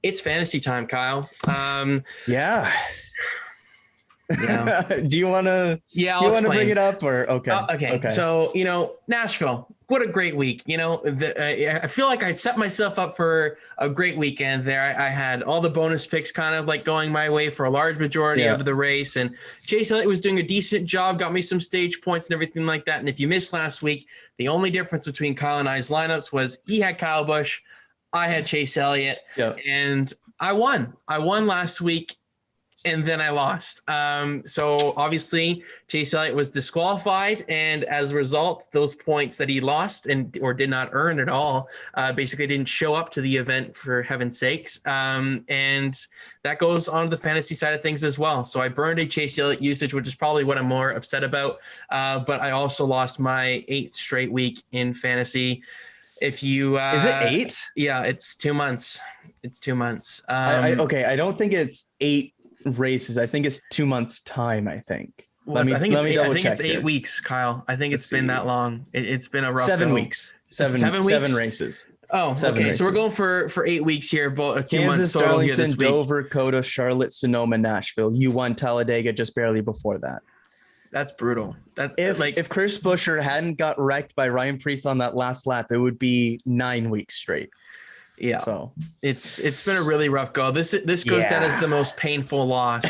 It's fantasy time, Kyle. Yeah. Yeah. Do you want to? Yeah, Do you I'll want to bring explain. it up or okay? Okay. So, Nashville, what a great week. I feel like I set myself up for a great weekend there. I had all the bonus picks kind of like going my way for a large majority of the race. And Chase Elliott was doing a decent job, got me some stage points and everything like that. And if you missed last week, the only difference between Kyle and I's lineups was he had Kyle Busch, I had Chase Elliott, and I won. I won last week. And then I lost. So obviously Chase Elliott was disqualified, and as a result, those points that he lost or did not earn at all, basically didn't show up to the event, for heaven's sakes. And that goes on the fantasy side of things as well. So I burned a Chase Elliott usage, which is probably what I'm more upset about. But I also lost my 8th straight week in fantasy. If you is it 8? Yeah, it's 2 months. It's 2 months. I don't think it's 8 races. I think it's 2 months time. I think. I think it's 8 weeks, Kyle. I think it's been that long. It's been a rough 7 weeks. 7 races. Oh, okay. Races. So we're going for 8 weeks here, but 2 months total here this week. Dover, Coda, Charlotte, Sonoma, Nashville. You won Talladega just barely before that. That's brutal. That's if Chris Buescher hadn't got wrecked by Ryan Preece on that last lap, it would be 9 weeks straight. Yeah. So it's been a really rough go. This goes down as the most painful loss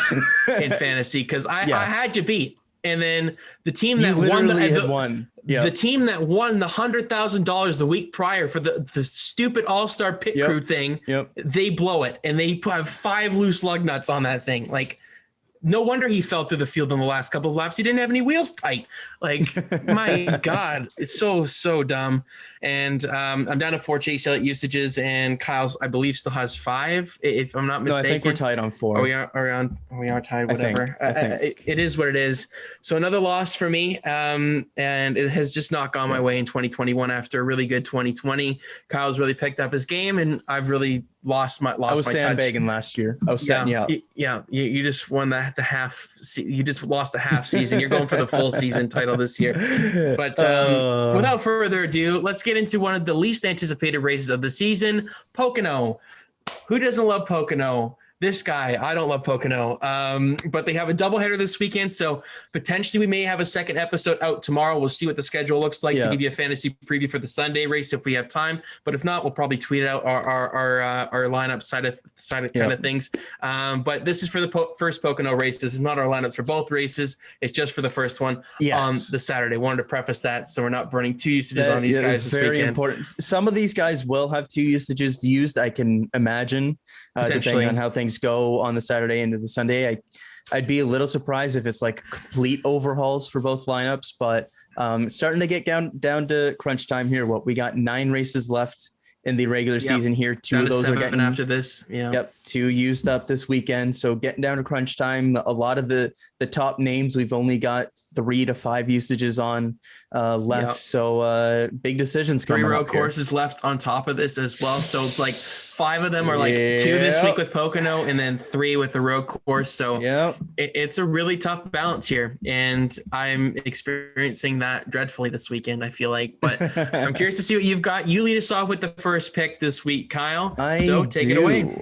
in fantasy, because I had you beat. And then the team that won the team that won the $100,000 the week prior for the stupid all-star pit crew thing, they blow it, and they have 5 loose lug nuts on that thing. Like, no wonder he fell through the field in the last couple of laps. He didn't have any wheels tight. Like, my God, it's so dumb. And I'm down to 4 Chase Elliott usages, and Kyle's, I believe, still has 5, if I'm not mistaken. No, I think we're tied on 4. We are tied. Whatever. I think. It is what it is. So another loss for me, and it has just not gone my way in 2021 after a really good 2020. Kyle's really picked up his game, and I've really lost my I was sandbagging last year. I was setting you up. Yeah, you just won the half. You just lost the half season. You're going for the full season title this year. But without further ado, let's get into one of the least anticipated races of the season, Pocono. Who doesn't love Pocono? This guy, I don't love Pocono, but they have a doubleheader this weekend, so potentially we may have a second episode out tomorrow. We'll see what the schedule looks like to give you a fantasy preview for the Sunday race if we have time. But if not, we'll probably tweet out our lineup side of kind of things. But this is for the first Pocono race. This is not our lineups for both races. It's just for the first one on the Saturday. Wanted to preface that so we're not burning 2 usages on these guys this weekend. Very important. Some of these guys will have 2 usages used, I can imagine, depending on how things go on the Saturday into the Sunday. I'd be a little surprised if it's like complete overhauls for both lineups, but starting to get down to crunch time here. We got 9 races left in the regular season here. 2 of those are getting after this. Yep. 2 used up this weekend. So getting down to crunch time. A lot of the top names, we've only got 3 to 5 usages on left. Yep. So big decisions coming up. 3 road courses left on top of this as well. So it's like 5 of them are like 2 this week with Pocono, and then 3 with the road course. So it's a really tough balance here, and I'm experiencing that dreadfully this weekend, I feel like. But I'm curious to see what you've got. You lead us off with the first pick this week, Kyle. Take it away.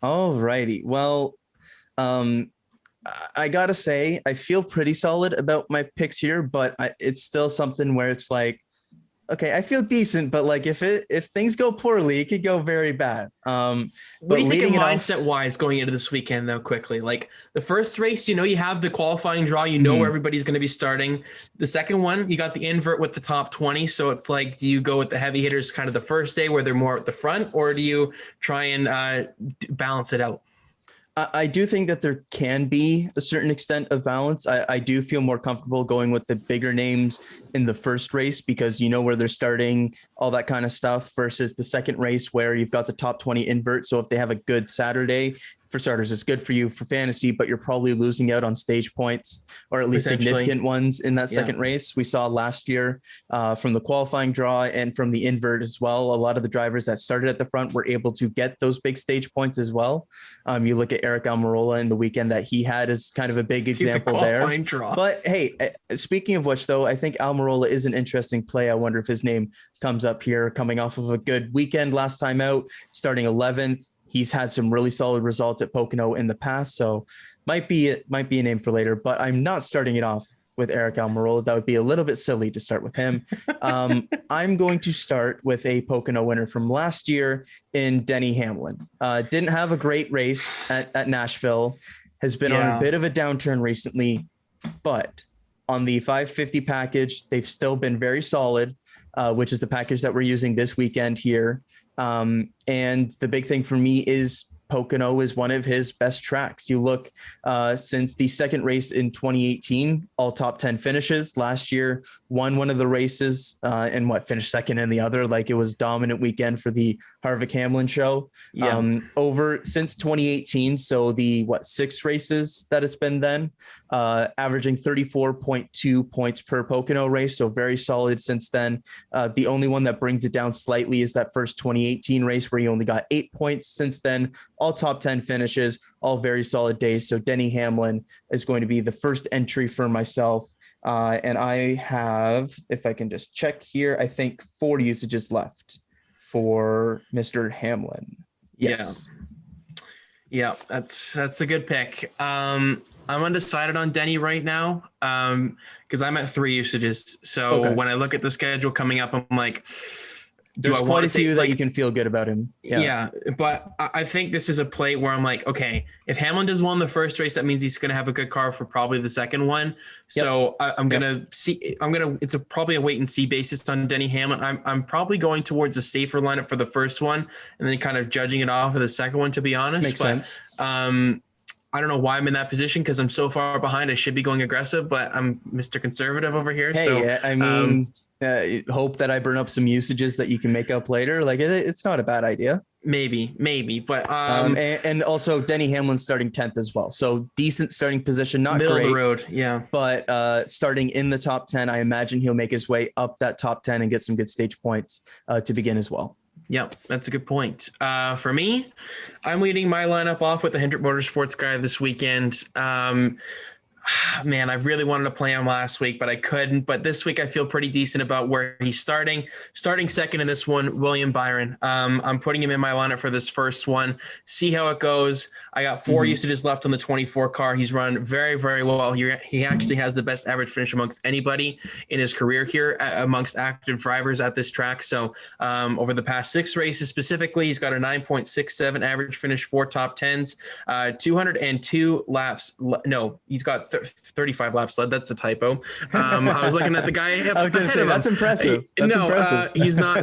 All righty. Well, I gotta say, I feel pretty solid about my picks here, but it's still something where it's like, okay, I feel decent, but like if things go poorly, it could go very bad. What do you think mindset wise going into this weekend though, quickly? Like the first race, you have the qualifying draw, where everybody's going to be starting. The second one, you got the invert with the top 20. So it's like, do you go with the heavy hitters kind of the first day where they're more at the front, or do you try and balance it out? I do think that there can be a certain extent of balance. I do feel more comfortable going with the bigger names in the first race because you know where they're starting, all that kind of stuff, versus the second race where you've got the top 20 invert. So if they have a good Saturday, for starters, it's good for you for fantasy, but you're probably losing out on stage points or at least significant ones in that second race. We saw last year from the qualifying draw and from the invert as well. A lot of the drivers that started at the front were able to get those big stage points as well. You look at Eric Almirola in the weekend that he had as kind of a big example there. Draw. But hey, speaking of which, though, I think Almirola is an interesting play. I wonder if his name comes up here coming off of a good weekend last time out, starting 11th. He's had some really solid results at Pocono in the past, so might be a name for later. But I'm not starting it off with Eric Almirola. That would be a little bit silly to start with him. I'm going to start with a Pocono winner from last year in Denny Hamlin. Didn't have a great race at Nashville, has been on a bit of a downturn recently, but on the 550 package, they've still been very solid, which is the package that we're using this weekend here. And the big thing for me is Pocono is one of his best tracks. You look since the second race in 2018, all top 10 finishes. Last year, won one of the races and finished second in the other. Like, it was dominant weekend for the Harvick Hamlin show. Over since 2018, so the 6 races that it's been then, averaging 34.2 points per Pocono race. So very solid since then. The only one that brings it down slightly is that first 2018 race where he only got 8 points. Since then, all top 10 finishes, all very solid days. So Denny Hamlin is going to be the first entry for myself. And I have, if I can just check here, I think 4 usages left for Mr. Hamlin. Yes. Yeah, that's a good pick. I'm undecided on Denny right now because I'm at 3 usages. So when I look at the schedule coming up, I'm like, there's quite a few that you can feel good about him. Yeah, but I think this is a play where I'm like, okay, if Hamlin does well in the first race, that means he's going to have a good car for probably the second one. So I'm going to see, it's probably a wait and see basis on Denny Hamlin. I'm probably going towards a safer lineup for the first one and then kind of judging it off of the second one, to be honest. Makes sense. I don't know why I'm in that position because I'm so far behind. I should be going aggressive, but I'm Mr. Conservative over here. Hey, I mean, hope that I burn up some usages that you can make up later. Like, it's not a bad idea. Maybe, but and also Denny Hamlin starting 10th as well. So decent starting position, not middle great, of the road. Yeah. But starting in the top 10, I imagine he'll make his way up that top 10 and get some good stage points to begin as well. Yep, that's a good point. For me, I'm leading my lineup off with the Hendrick Motorsports guy this weekend. Man, I really wanted to play him last week, but I couldn't. But this week, I feel pretty decent about where he's starting. Starting second in this one, William Byron. I'm putting him in my lineup for this first one. See how it goes. I got 4 usages left on the 24 car. He's run very, very well. He actually has the best average finish amongst anybody in his career here amongst active drivers at this track. So over the past 6 races specifically, he's got a 9.67 average finish, 4 top 10s, 202 laps. No, he's got 35 laps led. That's a typo. I was looking at the guy. I was going to say that's impressive. Impressive. He's not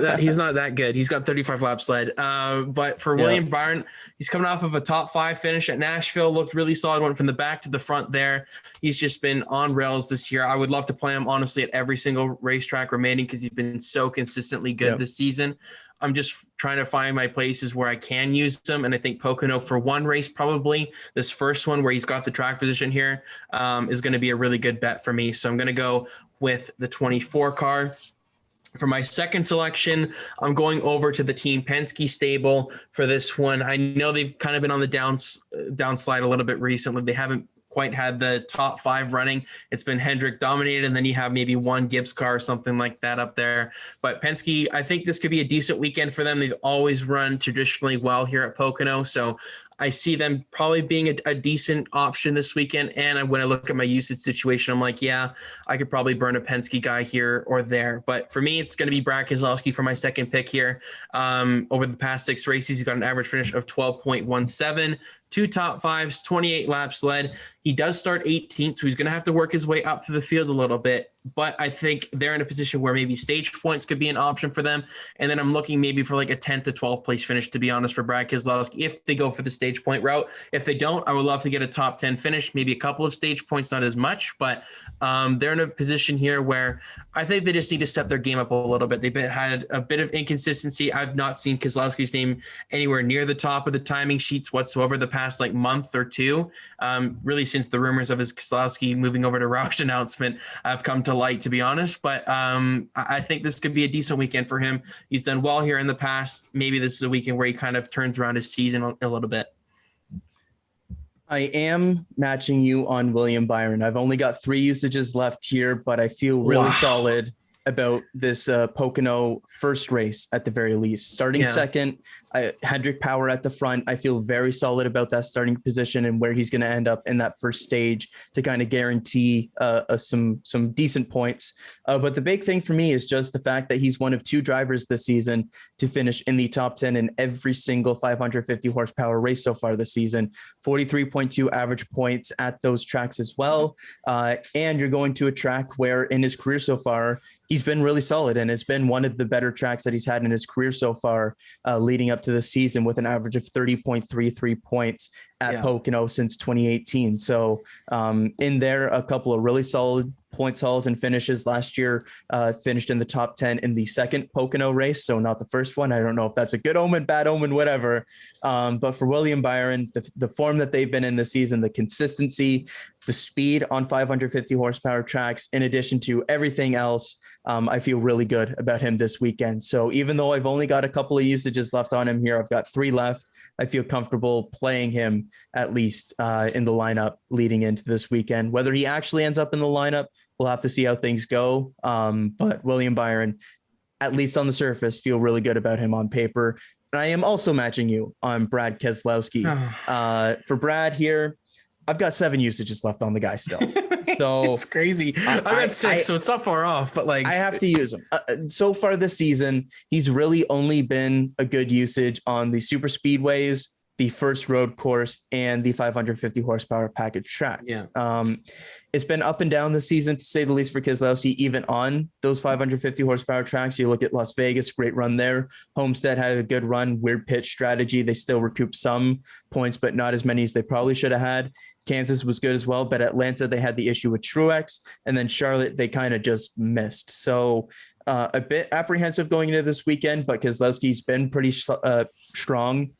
that good. He's got 35 laps led. But for William Byron, he's coming off of a top 5 finish at Nashville. Looked really solid. Went from the back to the front there. He's just been on rails this year. I would love to play him honestly at every single racetrack remaining because he's been so consistently good this season. I'm just trying to find my places where I can use him. And I think Pocono for one race, probably this first one where he's got the track position here, is going to be a really good bet for me. So I'm going to go with the 24 car. For my second selection, I'm going over to the Team Penske stable for this one. I know they've kind of been on the downslide a little bit recently. They haven't quite had the top 5 running. It's been Hendrick dominated, and then you have maybe one Gibbs car or something like that up there. But Penske, I think this could be a decent weekend for them. They've always run traditionally well here at Pocono, so I see them probably being a decent option this weekend. And when I look at my usage situation, I'm like, yeah, I could probably burn a Penske guy here or there. But for me, it's going to be Brad Keselowski for my second pick here. Over the past 6 races, he's got an average finish of 12.17, 2 top 5s, 28 laps led. He does start 18th, so he's going to have to work his way up to the field a little bit. But I think they're in a position where maybe stage points could be an option for them. And then I'm looking maybe for like a 10th to 12th place finish, to be honest, for Brad Keselowski, if they go for the stage point route. If they don't, I would love to get a top 10 finish, maybe a couple of stage points, not as much. But they're in a position here where I think they just need to step their game up a little bit. They've had a bit of inconsistency. I've not seen Keselowski's name anywhere near the top of the timing sheets whatsoever the past like month or two, really since the rumors of his Keselowski moving over to Roush announcement have come to light, to be honest. But I think this could be a decent weekend for him. He's done well here in the past. Maybe this is a weekend where he kind of turns around his season a little bit. I am matching you on William Byron. I've only got 3 usages left here, but I feel really solid about this Pocono first race at the very least. Starting second, Hendrick Power at the front. I feel very solid about that starting position and where he's going to end up in that first stage to kind of guarantee some decent points. But the big thing for me is just the fact that he's one of 2 drivers this season to finish in the top 10 in every single 550 horsepower race so far this season. 43.2 average points at those tracks as well. And you're going to a track where in his career so far, he's been really solid, and it's been one of the better tracks that he's had in his career so far, leading up to the season, with an average of 30.33 points at Pocono since 2018. So in there, a couple of really solid points hauls and finishes last year, finished in the top 10 in the second Pocono race. So not the first one. I don't know if that's a good omen, bad omen, whatever. But for William Byron, the form that they've been in this season, the consistency, the speed on 550 horsepower tracks, in addition to everything else, I feel really good about him this weekend. So even though I've only got a couple of usages left on him here, I've got 3 left. I feel comfortable playing him at least in the lineup leading into this weekend. Whether he actually ends up in the lineup, we'll have to see how things go. But William Byron, at least on the surface, feel really good about him on paper. And I am also matching you on Brad Keselowski. For Brad here, I've got 7 usages left on the guy still. So it's crazy. I've got 6, so it's not far off, but like I have to use him. So far this season, he's really only been a good usage on the super speedways, the first road course, and the 550 horsepower package tracks. It's been up and down this season, to say the least, for Keselowski, even on those 550 horsepower tracks. You look at Las Vegas, great run there. Homestead had a good run, weird pitch strategy. They still recouped some points, but not as many as they probably should have had. Kansas was good as well, but Atlanta, they had the issue with Truex, and then Charlotte, they kind of just missed. So a bit apprehensive going into this weekend, but Keselowski's been pretty strong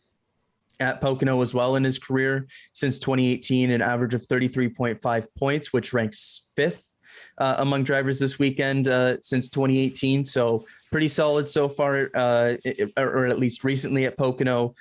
at Pocono as well in his career since 2018, an average of 33.5 points, which ranks 5th among drivers this weekend since 2018. So pretty solid so far, or at least recently at Pocono.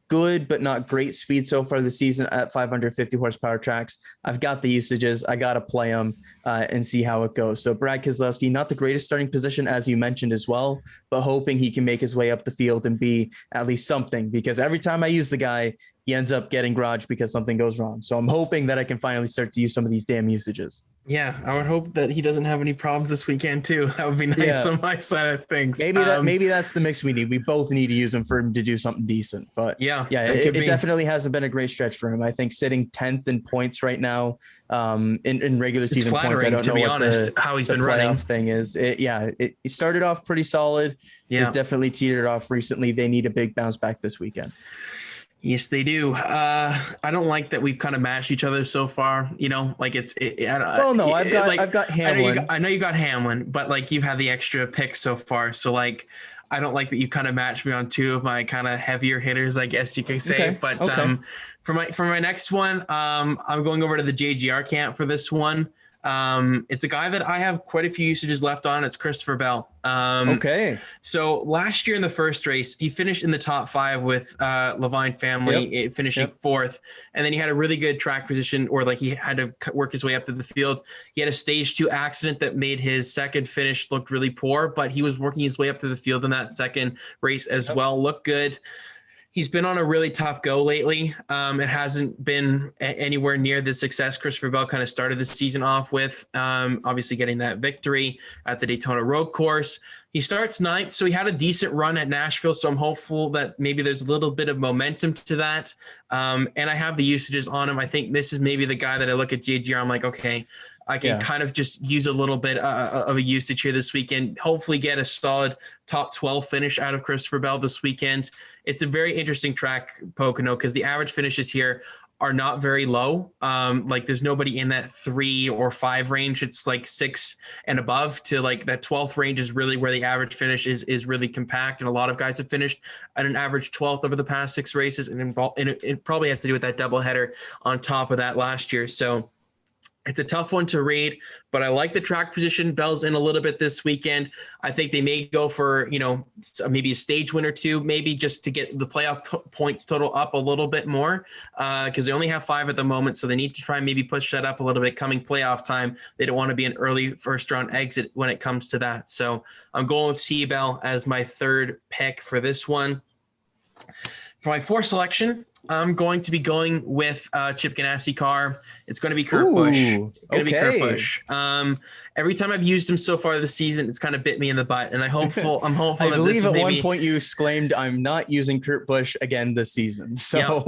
Good, but not great speed so far this season at 550 horsepower tracks. I've got the usages. I got to play them and see how it goes. So Brad Keselowski, not the greatest starting position, as you mentioned as well, but hoping he can make his way up the field and be at least something, because every time I use the guy, he ends up getting garaged because something goes wrong. So I'm hoping that I can finally start to use some of these damn usages. Yeah, I would hope that he doesn't have any problems this weekend too. That would be nice on my side of things. Maybe that's the mix we need. We both need to use him for him to do something decent. But it definitely hasn't been a great stretch for him. I think sitting 10th in points right now in regular season points. I don't know what how he's the been playoff running thing is. He started off pretty solid. He's definitely teetered off recently. They need a big bounce back this weekend. Yes, they do. I don't like that we've kind of matched each other so far. You know, like I've got Hamlin. I know you got Hamlin, but like you've had the extra picks so far. So like, I don't like that you kind of matched me on 2 of my kind of heavier hitters, I guess you could say. For my next one, I'm going over to the JGR camp for this one. It's a guy that I have quite a few usages left on. It's Christopher Bell. So last year in the first race, he finished in the top 5 with Levine family, finishing 4th. And then he had a really good track position, or like he had to work his way up to the field. He had a stage 2 accident that made his second finish look really poor, but he was working his way up to the field in that second race as well. Looked good. He's been on a really tough go lately. It hasn't been anywhere near the success Christopher Bell kind of started the season off with, obviously getting that victory at the Daytona Road Course. He starts 9th, so he had a decent run at Nashville, so I'm hopeful that maybe there's a little bit of momentum to that. And I have the usages on him. I think this is maybe the guy that I look at JGR, I'm like, okay, I can kind of just use a little bit of a usage here this weekend, hopefully get a solid top 12 finish out of Christopher Bell this weekend. It's a very interesting track, Pocono, because the average finishes here are not very low. Like there's nobody in that 3 or 5 range. It's like 6 and above, to like that 12th range is really where the average finish is really compact. And a lot of guys have finished at an average 12th over the past 6 races. And it probably has to do with that doubleheader on top of that last year. So It's a tough one to read, but I like the track position Bell's in a little bit this weekend. I think they may go for, maybe a stage win or two, maybe just to get the playoff points total up a little bit more, because they only have 5 at the moment. So they need to try and maybe push that up a little bit coming playoff time. They don't want to be an early first round exit when it comes to that. So I'm going with C-Bell as my third pick for this one. For my 4th selection, I'm going to be going with Chip Ganassi car. It's going to be Kurt Busch. It's going to be Kurt Busch. Every time I've used him so far this season, it's kind of bit me in the butt, and I'm hopeful. I believe at one point you exclaimed, "I'm not using Kurt Busch again this season." So,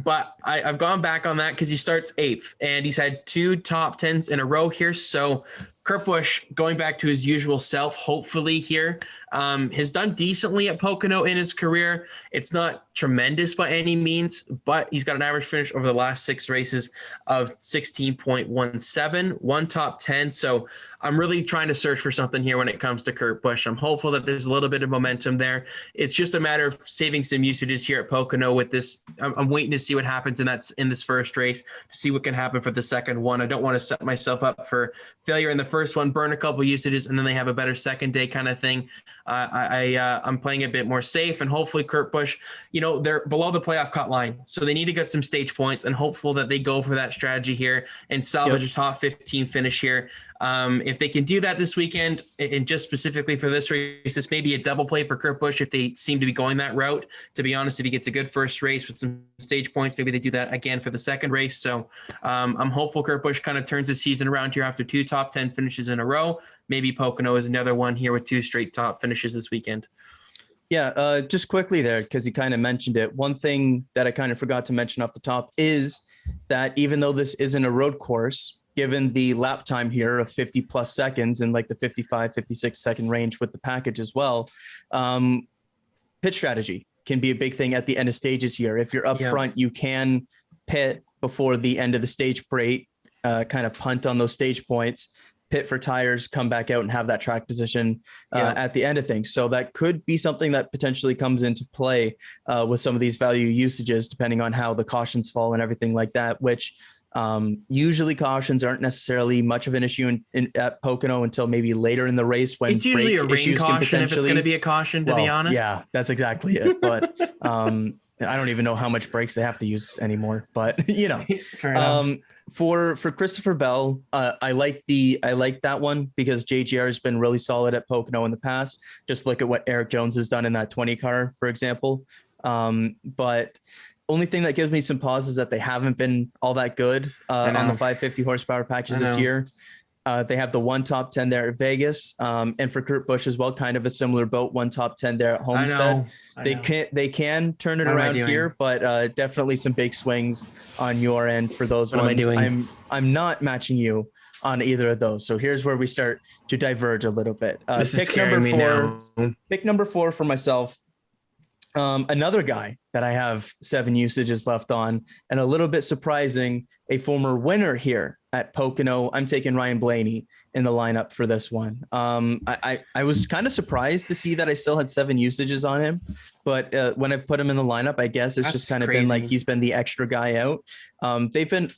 but I've gone back on that because he starts 8th, and he's had 2 top 10s in a row here. So Kurt Busch, going back to his usual self, hopefully here, has done decently at Pocono in his career. It's not tremendous by any means, but he's got an average finish over the last 6 races of 16.17, 1 top 10. So I'm really trying to search for something here when it comes to Kurt Busch. I'm hopeful that there's a little bit of momentum there. It's just a matter of saving some usages here at Pocono with this. I'm waiting to see what happens in this first race, to see what can happen for the second one. I don't want to set myself up for failure in the first one, burn a couple usages, and then they have a better second day kind of thing. I'm playing a bit more safe, and hopefully Kurt Busch, they're below the playoff cut line, so they need to get some stage points, and hopeful that they go for that strategy here and salvage a top 15 finish here. If they can do that this weekend, and just specifically for this race, this may be a double play for Kurt Busch if they seem to be going that route. To be honest, if he gets a good first race with some stage points, maybe they do that again for the second race. So I'm hopeful Kurt Busch kind of turns his season around here after 2 top 10 finishes in a row. Maybe Pocono is another one here with 2 straight top finishes this weekend. Yeah, just quickly there, because you kind of mentioned it. One thing that I kind of forgot to mention off the top is that even though this isn't a road course, given the lap time here of 50 plus seconds and like the 55, 56 second range with the package as well, pit strategy can be a big thing at the end of stages here. If you're up front, you can pit before the end of the stage break, kind of punt on those stage points, pit for tires, come back out and have that track position at the end of things. So that could be something that potentially comes into play with some of these value usages, depending on how the cautions fall and everything like that, which usually cautions aren't necessarily much of an issue at Pocono until maybe later in the race, when it's usually a rain caution if it's going to be a caution, to be honest. Yeah, that's exactly it. But I don't even know how much brakes they have to use anymore, but Fair enough. For Christopher Bell, I like that one because JGR has been really solid at Pocono in the past. Just look at what Eric Jones has done in that 20 car, for example. But only thing that gives me some pause is that they haven't been all that good on the 550 horsepower packages this year. They have the 1 top 10 there at Vegas, and for Kurt Busch as well, kind of a similar boat, 1 top 10 there at Homestead. They can turn it around here, but definitely some big swings on your end for those ones. I'm not matching you on either of those. So here's where we start to diverge a little bit. This is scaring me now. Pick number 4 for myself. Another guy that I have 7 usages left on, and a little bit surprising, a former winner here at Pocono. I'm taking Ryan Blaney in the lineup for this one. I was kind of surprised to see that I still had 7 usages on him, but when I put him in the lineup, I guess it's just kind of been like he's been the extra guy out. They've been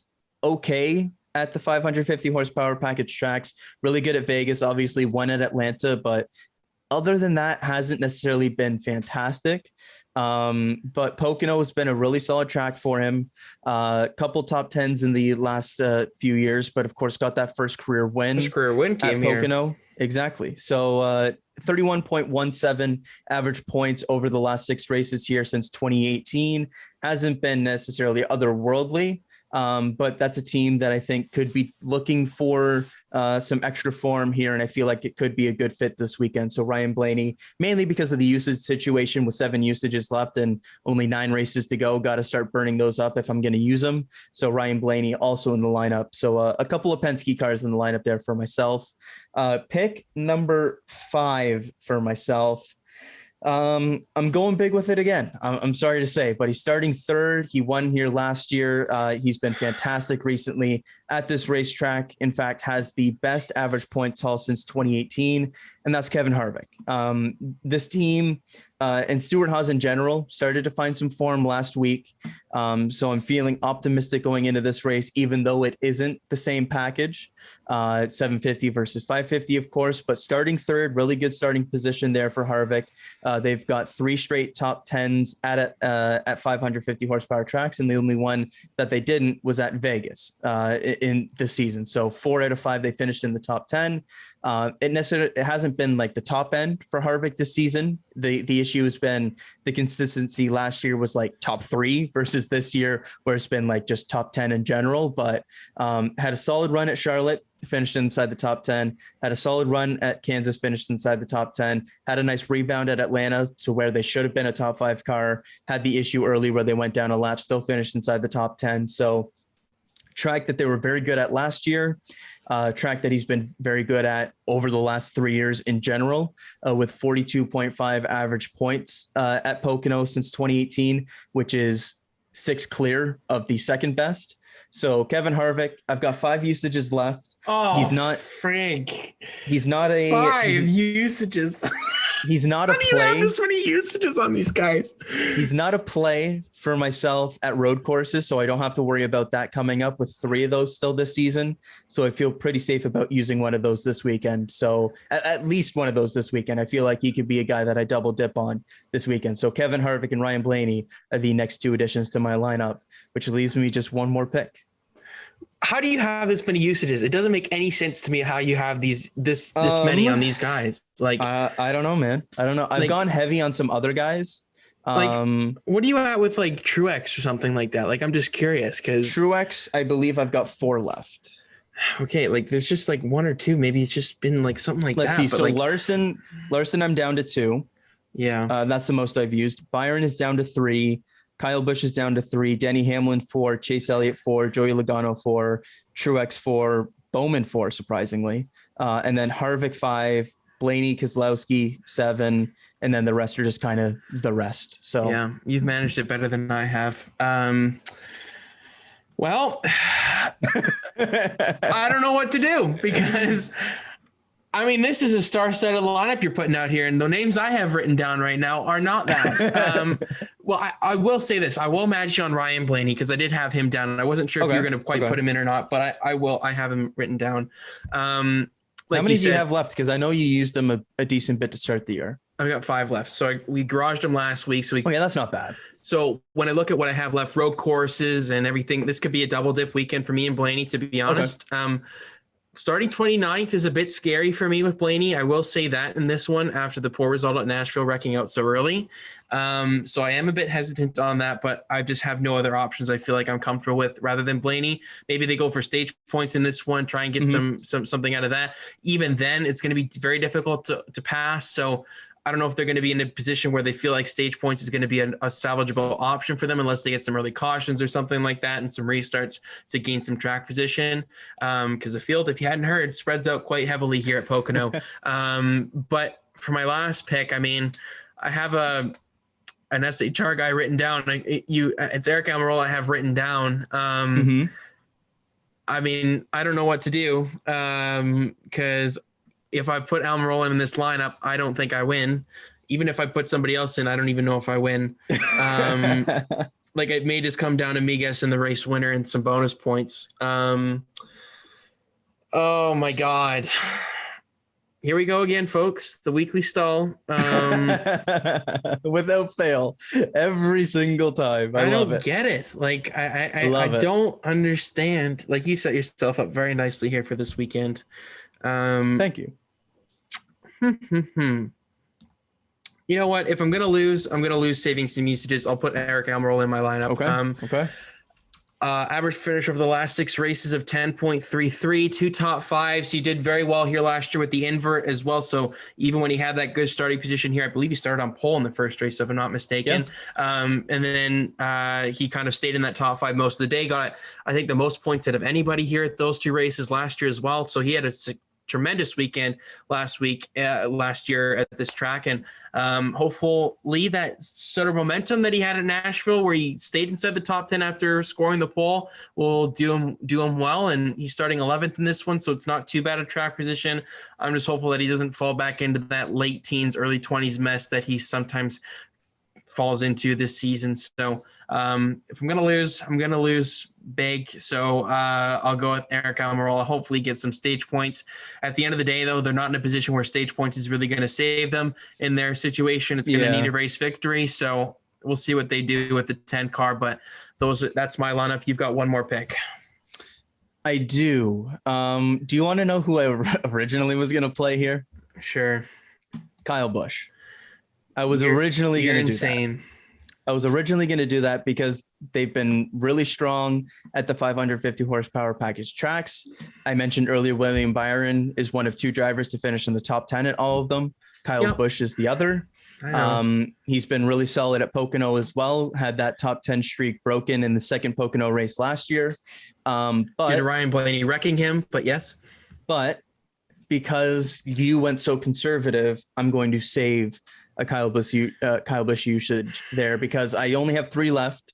okay at the 550 horsepower package tracks, really good at Vegas, obviously won at Atlanta, but other than that, hasn't necessarily been fantastic. But Pocono has been a really solid track for him. A couple top 10s in the last few years, but of course got that first career win. Came at Pocono. Here. Exactly. So 31.17 average points over the last 6 races here since 2018. Hasn't been necessarily otherworldly. But that's a team that I think could be looking for some extra form here, and I feel like it could be a good fit this weekend. So Ryan Blaney, mainly because of the usage situation with 7 usages left and only 9 races to go, got to start burning those up if I'm going to use them. So Ryan Blaney also in the lineup. So a couple of Penske cars in the lineup there for myself. Pick number 5 for myself. I'm going big with it again. I'm sorry to say, but he's starting 3rd. He won here last year. He's been fantastic recently at this racetrack. In fact, has the best average point total since 2018, and that's Kevin Harvick. This team And Stewart Haas in general started to find some form last week. So I'm feeling optimistic going into this race, even though it isn't the same package. 750 versus 550, of course, but starting third, really good starting position there for Harvick. They've got 3 straight top 10s at 550 horsepower tracks, and the only one that they didn't was at Vegas in the season. So 4 out of 5 they finished in the top 10. It hasn't been like the top end for Harvick this season. The issue has been the consistency. Last year was like top 3 versus this year where it's been like just top 10 in general, but had a solid run at Charlotte, finished inside the top 10, had a solid run at Kansas, finished inside the top 10, had a nice rebound at Atlanta to where they should have been a top 5 car, had the issue early where they went down a lap, still finished inside the top 10. So track that they were very good at last year. Track that he's been very good at over the last 3 years in general, with 42.5 average points at Pocono since 2018, which is 6 clear of the second best. So Kevin Harvick, I've got 5 usages left. Oh, he's not Frank. He's not a 5 usages. He's not a How do you play. have this many usages on these guys? He's not a play for myself at road courses, so I don't have to worry about that coming up with 3 of those still this season. So I feel pretty safe about using one of those this weekend. So at least one of those this weekend. I feel like he could be a guy that I double dip on this weekend. So Kevin Harvick and Ryan Blaney are the next 2 additions to my lineup, which leaves me just one more pick. How do you have this many usages? It doesn't make any sense to me how you have this many on these guys. Like, I don't know, man. I don't know. I've gone heavy on some other guys. Like, what are you at with like Truex or something like that? Like, I'm just curious because Truex, I believe I've got 4 left. Okay, like there's just like 1 or 2. Maybe it's just been like something like that. Let's see. So like, Larson, I'm down to 2. Yeah, that's the most I've used. Byron is down to 3. Kyle Busch is down to 3, Denny Hamlin 4, Chase Elliott 4, Joey Logano 4, Truex 4, Bowman 4, surprisingly. And then Harvick 5, Blaney, Keselowski 7, and then the rest are just kind of the rest. So yeah, you've managed it better than I have. Well, I don't know what to do because I mean, this is a star-studded lineup you're putting out here, and the names I have written down right now are not that. Well, I will say this. I will match you on Ryan Blaney because I did have him down, and I wasn't sure if you were going to quite put him in or not, but I will. I have him written down. How many do you have left? Because I know you used them a decent bit to start the year. I've got 5 left. So we garaged them last week. So okay, that's not bad. So when I look at what I have left, road courses and everything, this could be a double dip weekend for me and Blaney, to be honest. Okay. Starting 29th is a bit scary for me with Blaney. I will say that in this one after the poor result at Nashville wrecking out so early. So I am a bit hesitant on that, but I just have no other options I feel like I'm comfortable with rather than Blaney. Maybe they go for stage points in this one, try and get something out of that. Even then, it's going to be very difficult to pass. So I don't know if they're going to be in a position where they feel like stage points is going to be a salvageable option for them unless they get some early cautions or something like that and some restarts to gain some track position. Because the field, if you hadn't heard, spreads out quite heavily here at Pocono. But for my last pick, I mean, I have an SHR guy written down. It's Eric Almirola I have written down. I mean, I don't know what to do because if I put Almirola in this lineup, I don't think I win. Even if I put somebody else in, I don't even know if I win. Like it may just come down to me guessing the race winner and some bonus points. Oh my God. Here we go again, folks. The weekly stall. Without fail, every single time. I love it. Get it. Like I don't understand. Like you set yourself up very nicely here for this weekend. Thank you. You know what? If I'm going to lose saving some usages. I'll put Eric Almirola in my lineup. Okay. Average finish over the last 6 races of 10.33, 2 top 5s. He did very well here last year with the invert as well. So even when he had that good starting position here, I believe he started on pole in the first race, if I'm not mistaken. Yeah. And then he kind of stayed in that top 5 most of the day. Got, I think, the most points out of anybody here at those 2 races last year as well. So he had a tremendous weekend last year at this track. And hopefully that sort of momentum that he had at Nashville, where he stayed inside the top 10 after scoring the pole, will do him well. And he's starting 11th in this one, so it's not too bad a track position. I'm just hopeful that he doesn't fall back into that late teens, early 20s mess that he sometimes falls into this season. So if I'm going to lose big. So I'll go with Eric Almirola. Hopefully get some stage points. At the end of the day, though, they're not in a position where stage points is really going to save them in their situation. It's going to need a race victory. So we'll see what they do with the 10 car, but that's my lineup. You've got one more pick. I do. Do you want to know who I originally was going to play here? Sure. Kyle Busch. I was originally going to do that. I was originally going to do that because they've been really strong at the 550 horsepower package tracks. I mentioned earlier, William Byron is one of 2 drivers to finish in the top 10 at all of them. Kyle Busch is the other. He's been really solid at Pocono as well. Had that top 10 streak broken in the second Pocono race last year. But Ryan Blaney wrecking him, but yes. But because you went so conservative, I'm going to save a Kyle Busch usage there because I only have 3 left.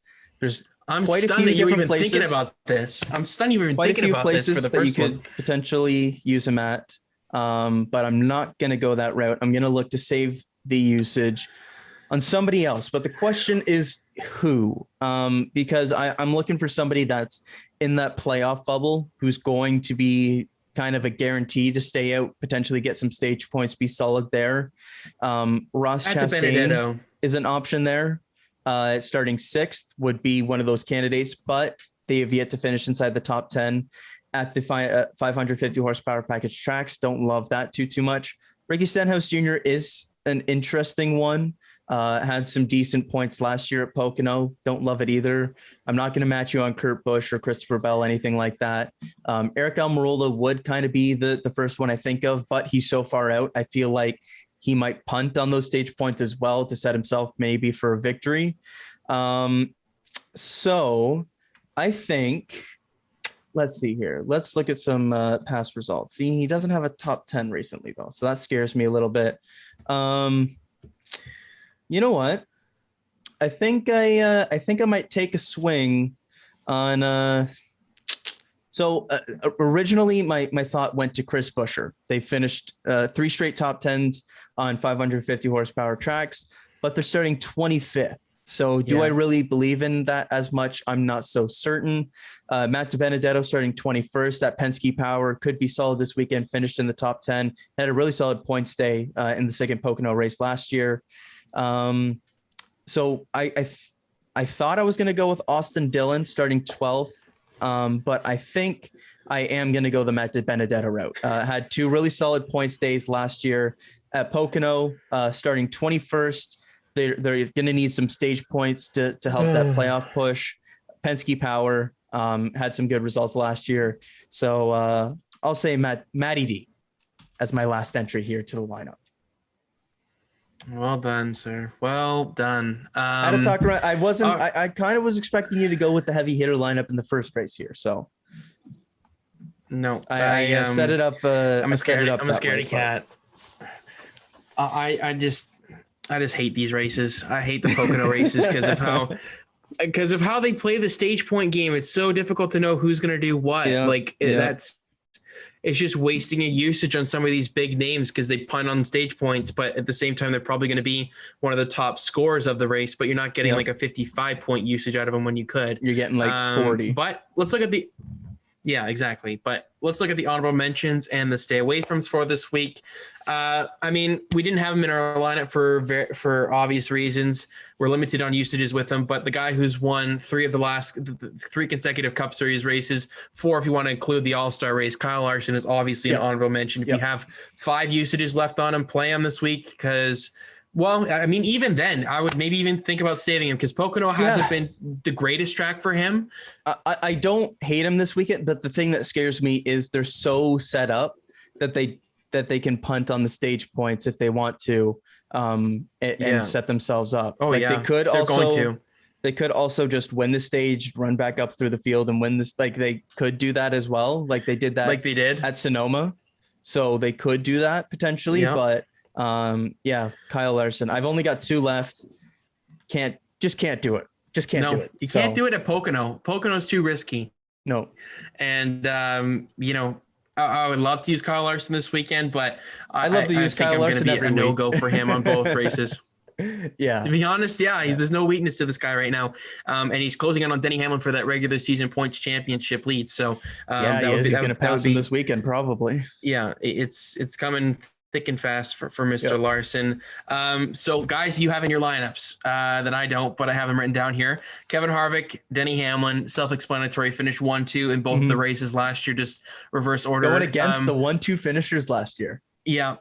I'm stunned that you're even thinking about this. I'm stunned you're even thinking about this for the first one. You could potentially use him at, but I'm not going to go that route. I'm going to look to save the usage on somebody else. But the question is who? Because I'm looking for somebody that's in that playoff bubble who's going to be kind of a guarantee to stay out, potentially get some stage points, be solid there. Ross Chastain is an option there. Starting 6th would be one of those candidates, but they have yet to finish inside the top 10 at the 550 horsepower package tracks. Don't love that too much. Ricky Stenhouse Jr. is an interesting one. Had some decent points last year at Pocono. Don't love it either. I'm not going to match you on Kurt Busch or Christopher Bell, anything like that. Eric Almirola would kind of be the first one I think of, but he's so far out. I feel like he might punt on those stage points as well to set himself maybe for a victory. So I think, let's see here. Let's look at some past results. See, he doesn't have a top 10 recently though. So that scares me a little bit. You know what? I think I might take a swing on. Originally, my thought went to Chris Buescher. They finished 3 straight top 10s on 550 horsepower tracks, but they're starting 25th. So do I really believe in that as much? I'm not so certain. Matt DiBenedetto starting 21st. That Penske power could be solid this weekend. Finished in the top 10. Had a really solid points day in the second Pocono race last year. So I thought I was going to go with Austin Dillon starting 12th. But I think I am going to go the Matt DiBenedetto route. Had 2 really solid points days last year at Pocono, starting 21st. They're going to need some stage points to help that playoff push. Penske power had some good results last year. So I'll say Matty D as my last entry here to the lineup. Well done, sir. Well done. I had to talk around. I wasn't. I kind of was expecting you to go with the heavy hitter lineup in the first race here. So no, I set it up. I'm a scaredy cat. I just hate these races. I hate the Pocono races because of how they play the stage point game. It's so difficult to know who's going to do what. It's just wasting a usage on some of these big names because they punt on stage points, but at the same time, they're probably going to be one of the top scorers of the race, but you're not getting like a 55-point usage out of them when you could. You're getting like 40. But let's look at exactly. But let's look at the honorable mentions and the stay away froms for this week. I mean, we didn't have him in our lineup for obvious reasons. We're limited on usages with him, but the guy who's won 3 of the last 3 consecutive Cup Series races, 4 if you want to include the All-Star race, Kyle Larson is obviously an honorable mention. If you have 5 usages left on him, play him this week because, well, I mean, even then, I would maybe even think about saving him because Pocono hasn't been the greatest track for him. I don't hate him this weekend, but the thing that scares me is they're so set up that they can punt on the stage points if they want to and set themselves up. They could also just win the stage, run back up through the field and win this. Like they could do that as well. Like they did that like they did at Sonoma. so they could do that potentially. Yep. But yeah, Kyle Larson. I've only got 2 left. Just can't do it. Just can't do it. You can't do it at Pocono. Pocono's too risky. No. And I would love to use Kyle Larson this weekend, but I love to use Kyle Larson every week. A no-go for him on both races. Yeah. To be honest, there's no weakness to this guy right now. And he's closing in on Denny Hamlin for that regular season points championship lead. So he's going to pass him this weekend probably. Yeah, it's coming thick and fast for Mr. Larson. So guys, you have in your lineups that I don't, but I have them written down here. Kevin Harvick, Denny Hamlin, self-explanatory, finished 1-2 in both of the races last year, just reverse order. Going against the 1-2 finishers last year. Yeah.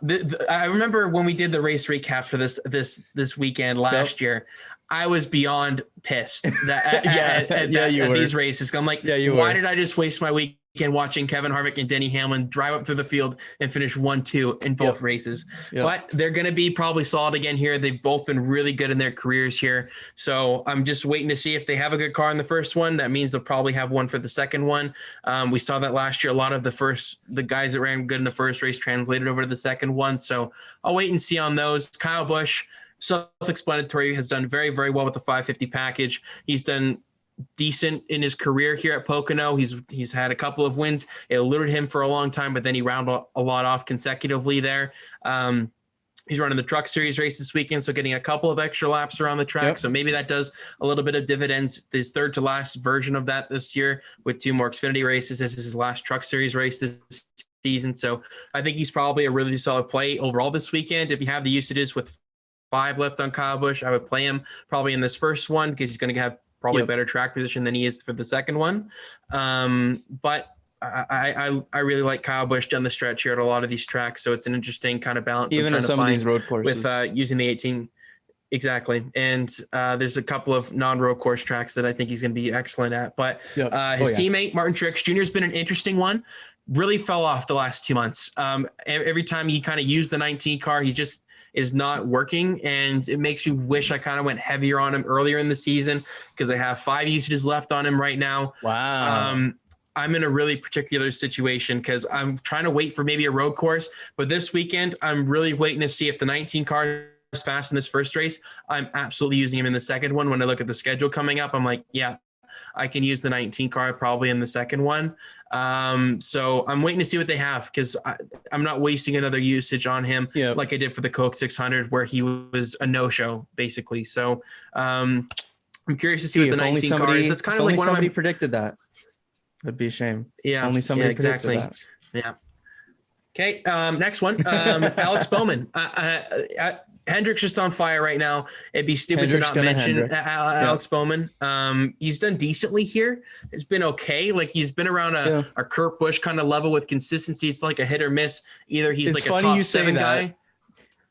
I remember when we did the race recap for this weekend last year, I was beyond pissed at these races. I'm like, why did I just waste my weekend watching Kevin Harvick and Denny Hamlin drive up through the field and finish 1-2 in both races? But they're going to be probably solid again here. They've both been really good in their careers here. So I'm just waiting to see if they have a good car in the first one. That means they'll probably have one for the second one. We saw that last year. A lot of the guys that ran good in the first race translated over to the second one. So I'll wait and see on those. Kyle Busch, self-explanatory, has done very, very well with the 550 package. He's done decent in his career here at Pocono. He's had a couple of wins. It eluded him for a long time, but then he rounded a lot off consecutively there. He's running the Truck Series race this weekend, so getting a couple of extra laps around the track. So maybe that does a little bit of dividends. His third to last version of that this year with 2 more Xfinity races. This is his last Truck Series race this season. So I think he's probably a really solid play overall this weekend. If you have the usages with 5 left on Kyle Busch, I would play him probably in this first one because he's going to have probably better track position than he is for the second one. But I really like Kyle Busch down the stretch here at a lot of these tracks. So it's an interesting kind of balance. Even at some of these road courses. With using the 18. Exactly. And there's a couple of non-road course tracks that I think he's going to be excellent at. But his teammate, Martin Truex Jr. has been an interesting one. Really fell off the last 2 months. Every time he kind of used the 19 car, he just is not working, and it makes me wish I kind of went heavier on him earlier in the season because I have 5 usages left on him right now. Wow. I'm in a really particular situation because I'm trying to wait for maybe a road course, but this weekend I'm really waiting to see if the 19 car is fast in this first race. I'm absolutely using him in the second one. When I look at the schedule coming up, I'm like, yeah, I can use the 19 car probably in the second one. So I'm waiting to see what they have because I'm not wasting another usage on him like I did for the Coke 600 where he was a no-show basically. So I'm curious to see what the 19 car is. That's kind of like when somebody predicted that. That'd be a shame. Yeah. Only somebody predicted that. Yeah. Okay. Next one. Alex Bowman. Hendrick's just on fire right now. It'd be stupid to not mention Alex Bowman. He's done decently here. It's been okay. Like he's been around a Kurt Busch kind of level with consistency. It's like a hit or miss. Either he's like a top 7 guy.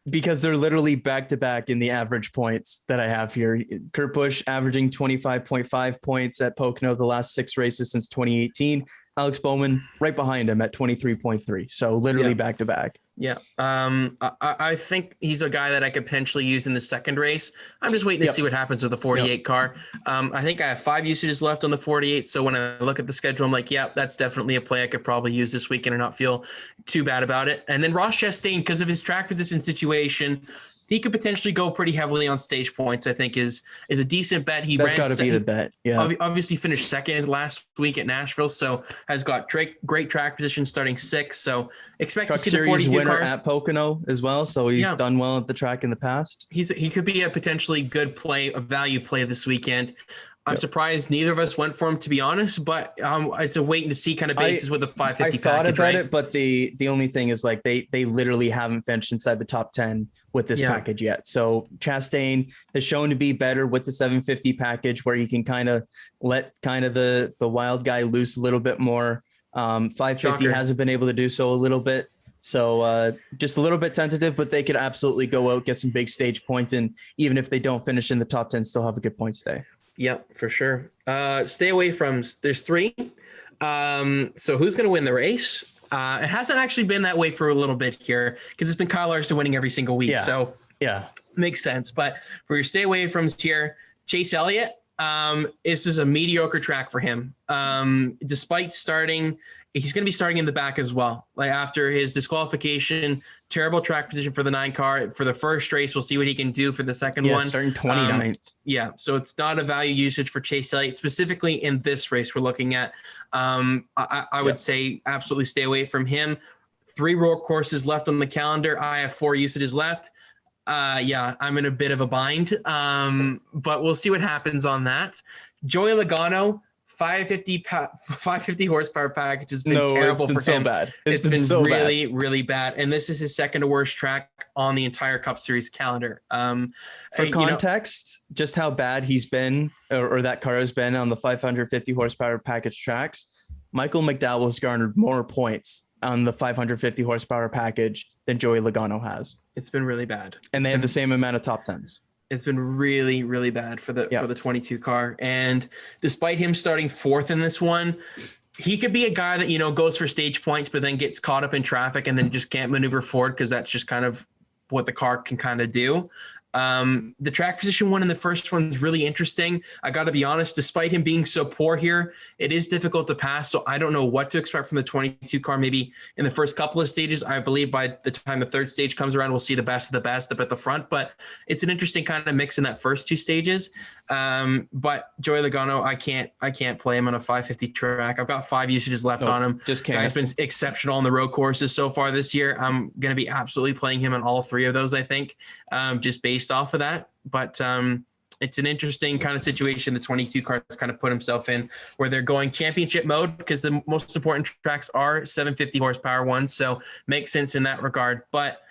Because they're literally back to back in the average points that I have here. Kurt Busch averaging 25.5 points at Pocono the last 6 races since 2018. Alex Bowman right behind him at 23.3. So literally back to back. Yeah. I think he's a guy that I could potentially use in the second race. I'm just waiting to see what happens with the 48 car. I think I have 5 usages left on the 48. So when I look at the schedule, I'm like, yeah, that's definitely a play I could probably use this weekend and not feel too bad about it. And then Ross Chastain, because of his track position situation, he could potentially go pretty heavily on stage points, I think is a decent bet. That's got to be the bet. Yeah. Obviously finished second last week at Nashville. So has got great track position starting 6th. So expect Truck to see the Series 42 winner car at Pocono as well. So he's done well at the track in the past. He could be a potentially good play, a value play this weekend. I'm surprised neither of us went for him, to be honest, but it's a waiting to see kind of basis with the 550 package. I thought about it, but the only thing is like they literally haven't finished inside the top 10 with this package yet. So Chastain has shown to be better with the 750 package where you can kind of let kind of the wild guy loose a little bit more. 550 hasn't been able to do so a little bit. So just a little bit tentative, but they could absolutely go out, get some big stage points. And even if they don't finish in the top 10, still have a good points day. Yep, for sure. Stay away from, there's 3. So who's going to win the race? It hasn't actually been that way for a little bit here because it's been Kyle Larson winning every single week. So makes sense. But for your stay away from here, Chase Elliott, This is a mediocre track for him. Despite starting, he's going to be starting in the back as well. Like after his disqualification, terrible track position for the 9 car for the first race. We'll see what he can do for the second one. Starting 29th. So it's not a value usage for Chase Elliott, specifically in this race we're looking at. I would say absolutely stay away from him. 3 road courses left on the calendar. I have 4 usages left. I'm in a bit of a bind, but we'll see what happens on that. Joey Logano, 550 horsepower package has been terrible for him. So bad. It's been so really, really bad. And this is his second to worst track on the entire Cup Series calendar. For context, just how bad he's been, or that car has been on the 550 horsepower package tracks, Michael McDowell has garnered more points on the 550 horsepower package than Joey Logano has. It's been really bad. And they have the same amount of top 10s. It's been really, really bad for the 22 car. And despite him starting 4th in this one, he could be a guy that, goes for stage points, but then gets caught up in traffic and then just can't maneuver forward because that's just kind of what the car can kind of do. The track position one in the first one is really interesting. I got to be honest, despite him being so poor here, it is difficult to pass. So I don't know what to expect from the 22 car. Maybe in the first couple of stages, I believe by the time the third stage comes around, we'll see the best of the best up at the front, but it's an interesting kind of mix in that first 2 stages. But Joey Logano, I can't play him on a 550 track. I've got 5 usages left on him. Just can't. Guy's been exceptional on the road courses so far this year. I'm going to be absolutely playing him on all 3 of those, I think, just based off of that. But it's an interesting kind of situation the 22 car has kind of put himself in, where they're going championship mode because the most important tracks are 750 horsepower ones. So makes sense in that regard. But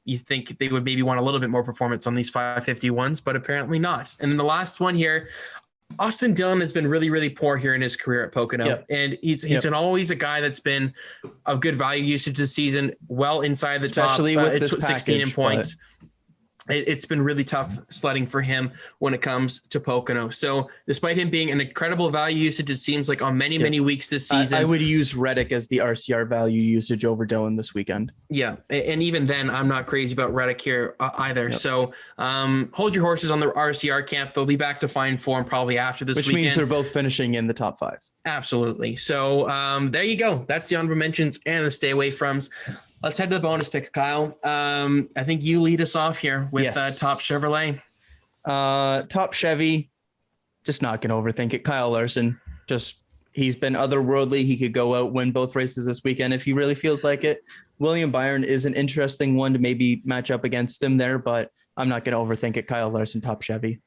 you think they would maybe want a little bit more performance on these 550 ones, but apparently not. And then the last one here, Austin Dillon has been really, really poor here in his career at Pocono. And he's always a guy that's been of good value usage this season, well inside the especially top, with this 16 package, in points. It's been really tough sledding for him when it comes to Pocono. So despite him being an incredible value usage, it seems like on many weeks this season, I would use Reddick as the RCR value usage over Dillon this weekend. Yeah. And even then, I'm not crazy about Reddick here either. So hold your horses on the RCR camp. They'll be back to fine form probably after this weekend. Which means they're both finishing in the top 5. Absolutely. So there you go. That's the honorable mentions and the stay away froms. Let's head to the bonus picks, Kyle. I think you lead us off here with Top Chevrolet. Top Chevy, just not going to overthink it. Kyle Larson, he's been otherworldly. He could go out, win both races this weekend if he really feels like it. William Byron is an interesting one to maybe match up against him there, but I'm not going to overthink it. Kyle Larson, Top Chevy.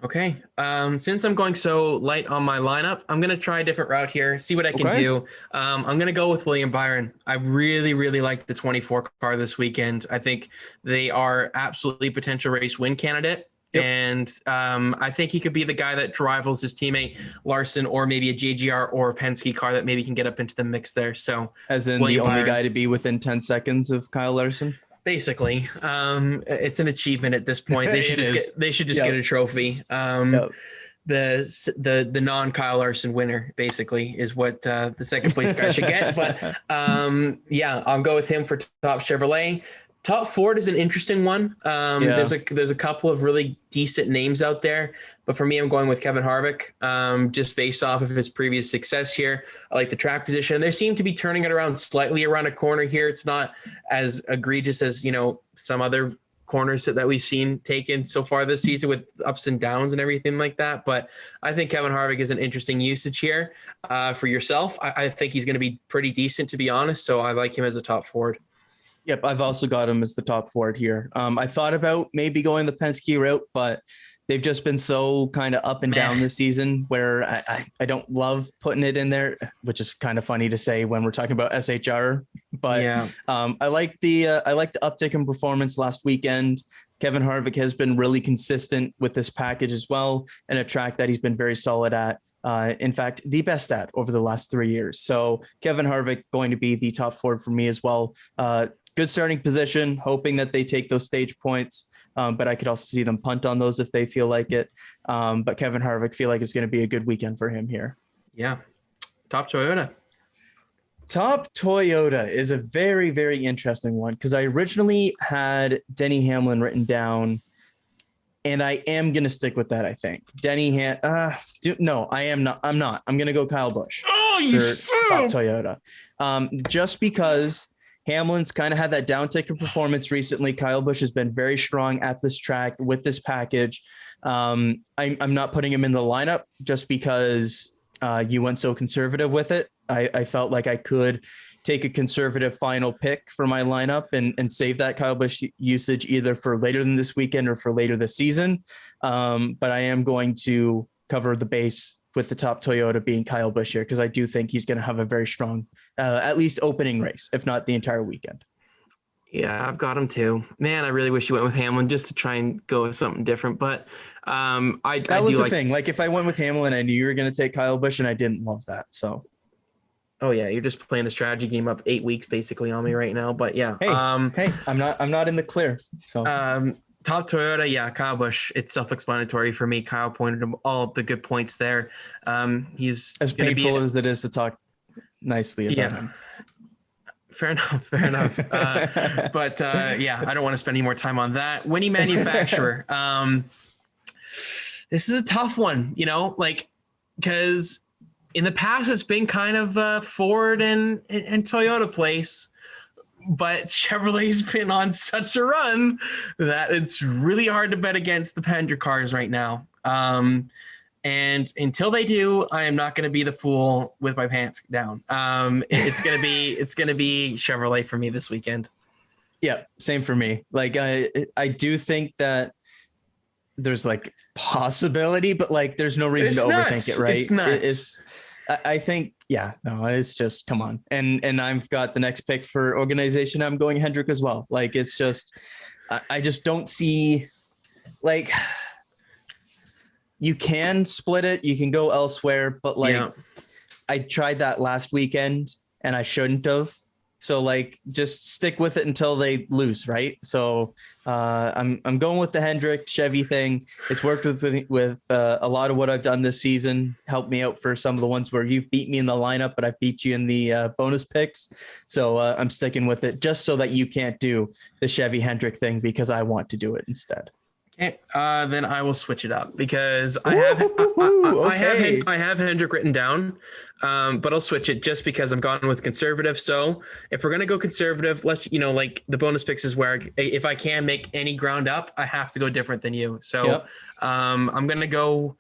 Okay. Since I'm going so light on my lineup, I'm going to try a different route here, see what I can do. I'm going to go with William Byron. I really, really like the 24 car this weekend. I think they are absolutely potential race win candidate. And I think he could be the guy that rivals his teammate Larson, or maybe a JGR or a Penske car that maybe can get up into the mix there. So as in William the only guy to be within 10 seconds of Kyle Larson? Basically, it's an achievement at this point. They should just get a trophy. The non Kyle Larson winner basically is what the second place guy should get. But I'll go with him for Top Chevrolet. Top Ford is an interesting one. There's a couple of really decent names out there, but for me, I'm going with Kevin Harvick, just based off of his previous success here. I like the track position. They seem to be turning it around slightly around a corner here. It's not as egregious as, some other corners that we've seen taken so far this season with ups and downs and everything like that. But I think Kevin Harvick is an interesting usage here for yourself. I think he's going to be pretty decent, to be honest. So I like him as a top Ford. Yep, I've also got him as the top Ford here. I thought about maybe going the Penske route, but they've just been so kind of up and down this season where I don't love putting it in there, which is kind of funny to say when we're talking about SHR. But I like the uptick in performance last weekend. Kevin Harvick has been really consistent with this package as well, and a track that he's been very solid at. In fact, the best at over the last 3 years. So Kevin Harvick going to be the top Ford for me as well. Good starting position, hoping that they take those stage points. But I could also see them punt on those if they feel like it. But Kevin Harvick, feel like it's going to be a good weekend for him here. Yeah. Top Toyota. Top Toyota is a very, very interesting one because I originally had Denny Hamlin written down And I am going to stick with that, I think. No, I am not. I'm not. I'm going to go Kyle Busch. Oh, you top Toyota. Just because Hamlin's kind of had that downtick in performance recently. Kyle Busch has been very strong at this track with this package. I'm not putting him in the lineup just because you went so conservative with it. I felt like I could take a conservative final pick for my lineup and save that Kyle Busch usage either for later than this weekend or for later this season. But I am going to cover the base with the top Toyota being Kyle Busch here, because I do think he's going to have a very strong, at least opening race, if not the entire weekend. Yeah, I've got him too. Man, I really wish you went with Hamlin just to try and go with something different. But that was the thing. Like if I went with Hamlin, I knew you were going to take Kyle Busch, and I didn't love that. So. Oh yeah, you're just playing the strategy game up 8 weeks basically on me right now. But yeah, hey, I'm not in the clear. So top Toyota, yeah, Kyle Busch. It's self-explanatory for me. Kyle pointed all of the good points there. He's as painful as it is to talk nicely about him. Fair enough. But yeah, I don't want to spend any more time on that. Winning manufacturer. This is a tough one, because in the past, it's been kind of Ford and Toyota place, but Chevrolet's been on such a run that it's really hard to bet against the Hendrick cars right now. And until they do, I am not going to be the fool with my pants down. It's going to be Chevrolet for me this weekend. Yeah, same for me. Like I do think that there's like possibility, but like there's no reason to overthink it, right? It's nuts. I think, it's just, come on. And I've got the next pick for organization. I'm going Hendrick as well. Like, it's just, I just don't see, like, you can split it. You can go elsewhere, but like, I tried that last weekend and I shouldn't have. So like, just stick with it until they lose, right? So I'm going with the Hendrick Chevy thing. It's worked with a lot of what I've done this season. Helped me out for some of the ones where you've beat me in the lineup, but I've beat you in the bonus picks. So I'm sticking with it just so that you can't do the Chevy Hendrick thing, because I want to do it instead. Okay, then I will switch it up because I have Hendrick written down, but I'll switch it just because I'm gone with conservative. So if we're gonna go conservative, let's like the bonus picks is where if I can make any ground up, I have to go different than you. So I'm gonna go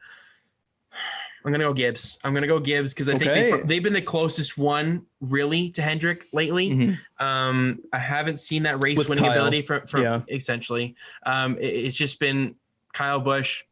Gibbs. Because I think they've been the closest one really to Hendrick lately. Mm-hmm. I haven't seen that race winning ability from essentially. It's just been Kyle Busch,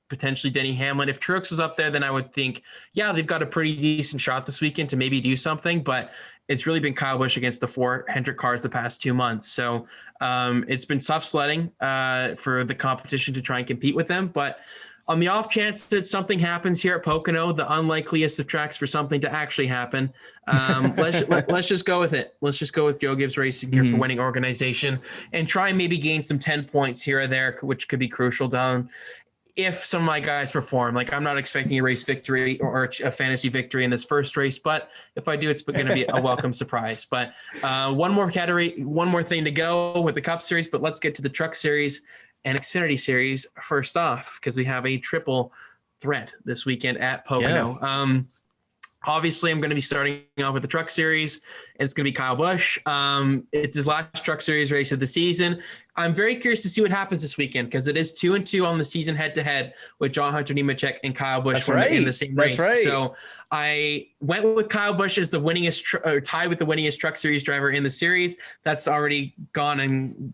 potentially Denny Hamlin. If Truex was up there, then I would think, they've got a pretty decent shot this weekend to maybe do something. But it's really been Kyle Busch against the 4 Hendrick cars the past 2 months. So it's been tough sledding for the competition to try and compete with them. But on the off chance that something happens here at Pocono, the unlikeliest of tracks for something to actually happen, let's just go with it. Let's just go with Joe Gibbs Racing here for winning organization and try and maybe gain some 10 points here or there, which could be crucial down if some of my guys perform. Like, I'm not expecting a race victory or a fantasy victory in this first race, but if I do, it's going to be a welcome surprise. But one more thing to go with the Cup Series, but let's get to the Truck Series and Xfinity Series first off, because we have a triple threat this weekend at Pocono. Obviously, I'm going to be starting off with the Truck Series, and it's going to be Kyle Busch. It's his last Truck Series race of the season. I'm very curious to see what happens this weekend, because it is 2-2 on the season head-to-head with John Hunter Nemechek and Kyle Busch in the same race. Right. So I went with Kyle Busch as the winningest, tied with the winningest Truck Series driver in the series. That's already gone and